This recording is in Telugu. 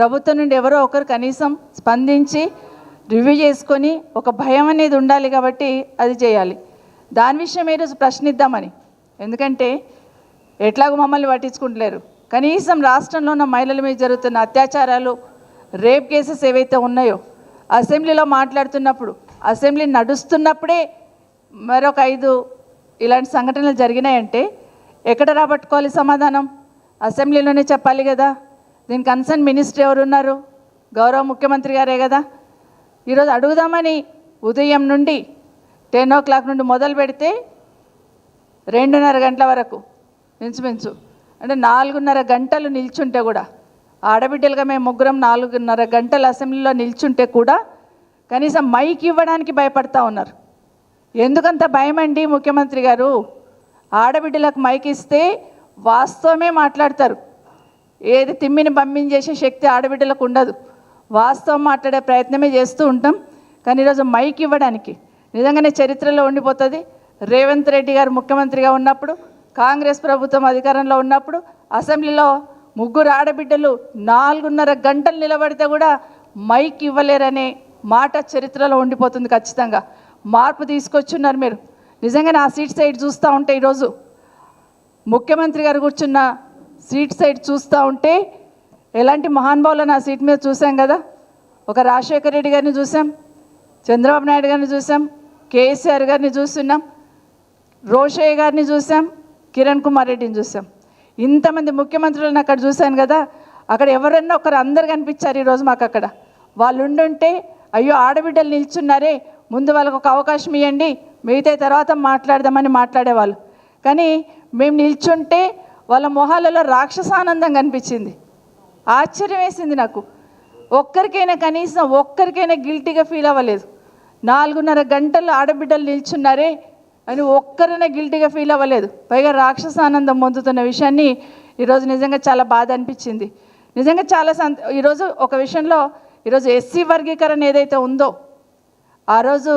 ప్రభుత్వం నుండి ఎవరో ఒకరు కనీసం స్పందించి రివ్యూ చేసుకొని ఒక భయం అనేది ఉండాలి కాబట్టి అది చేయాలి. దాని విషయం ఈరోజు ప్రశ్నిద్దామని, ఎందుకంటే ఎట్లాగో మమ్మల్ని పట్టించుకుంటలేరు. కనీసం రాష్ట్రంలో ఉన్న మహిళల మీద జరుగుతున్న అత్యాచారాలు, రేప్ కేసెస్ ఏవైతే ఉన్నాయో అసెంబ్లీలో మాట్లాడుతున్నప్పుడు, అసెంబ్లీ నడుస్తున్నప్పుడే మరొక 5 ఇలాంటి సంఘటనలు జరిగినాయంటే ఎక్కడ రాబట్టుకోవాలి సమాధానం? అసెంబ్లీలోనే చెప్పాలి కదా. దీని కన్సర్న్ మినిస్టర్ ఎవరు ఉన్నారు? గౌరవ ముఖ్యమంత్రి గారే కదా. ఈరోజు అడుగుదామని ఉదయం నుండి 10 o'clock నుండి మొదలు పెడితే 2:30 గంటల వరకు మించుమించు అంటే 4:30 గంటలు నిల్చుంటే కూడా, ఆడబిడ్డలుగా మేము ముగ్గురం 4:30 గంటలు అసెంబ్లీలో నిల్చుంటే కూడా కనీసం మైక్ ఇవ్వడానికి భయపడతా ఉన్నారు. ఎందుకంత భయం అండి ముఖ్యమంత్రి గారు? ఆడబిడ్డలకు మైక్ ఇస్తే వాస్తవమే మాట్లాడతారు. ఏది తిమ్మిని పంపించేసే శక్తి ఆడబిడ్డలకు ఉండదు. వాస్తవం మాట్లాడే ప్రయత్నమే చేస్తూ ఉంటాం. కానీ ఈరోజు మైక్ ఇవ్వడానికి నిజంగానే చరిత్రలో ఉండిపోతుంది. రేవంత్ రెడ్డి గారు ముఖ్యమంత్రిగా ఉన్నప్పుడు, కాంగ్రెస్ ప్రభుత్వం అధికారంలో ఉన్నప్పుడు అసెంబ్లీలో 3 ఆడబిడ్డలు 4:30 గంటలు నిలబడితే కూడా మైక్ ఇవ్వలేరనే మాట చరిత్రలో ఉండిపోతుంది. ఖచ్చితంగా మార్పు తీసుకొచ్చున్నారు మీరు. నిజంగానే ఆ సీట్ సైడ్ చూస్తూ ఉంటే, ఈరోజు ముఖ్యమంత్రి గారు కూర్చున్న సీట్ సైడ్ చూస్తూ ఉంటే ఎలాంటి మహానుభావులను ఆ సీట్ మీద చూసాం కదా. ఒక రాజశేఖర రెడ్డి గారిని చూసాం, చంద్రబాబు నాయుడు గారిని చూసాం, కేసీఆర్ గారిని చూస్తున్నాం, రోషయ్య గారిని చూసాం, కిరణ్ కుమార్ రెడ్డిని చూసాం. ఇంతమంది ముఖ్యమంత్రులను అక్కడ చూశాను కదా. అక్కడ ఎవరన్నా ఒకరు అందరు కనిపించారు ఈరోజు మాకు. అక్కడ వాళ్ళు ఉండుంటే అయ్యో ఆడబిడ్డలు నిల్చున్నారే, ముందు వాళ్ళకు ఒక అవకాశం ఇవ్వండి, మిగతా తర్వాత మాట్లాడదామని మాట్లాడేవాళ్ళు. కానీ మేము నిల్చుంటే వాళ్ళ మొహాలలో రాక్షసానందం కనిపించింది. ఆశ్చర్యం వేసింది నాకు. ఒక్కరికైనా కనీసం ఒక్కరికైనా గిల్టీగా ఫీల్ అవ్వలేదు. 4:30 గంటలు ఆడబిడ్డలు నిల్చున్నారే అని ఒక్కరైనా గిల్టీగా ఫీల్ అవ్వలేదు. పైగా రాక్షసానందం పొందుతున్న విషయాన్ని ఈరోజు నిజంగా చాలా బాధ అనిపించింది. నిజంగా చాలా ఈరోజు ఒక విషయంలో, ఈరోజు ఎస్సీ వర్గీకరణ ఏదైతే ఉందో, ఆ రోజు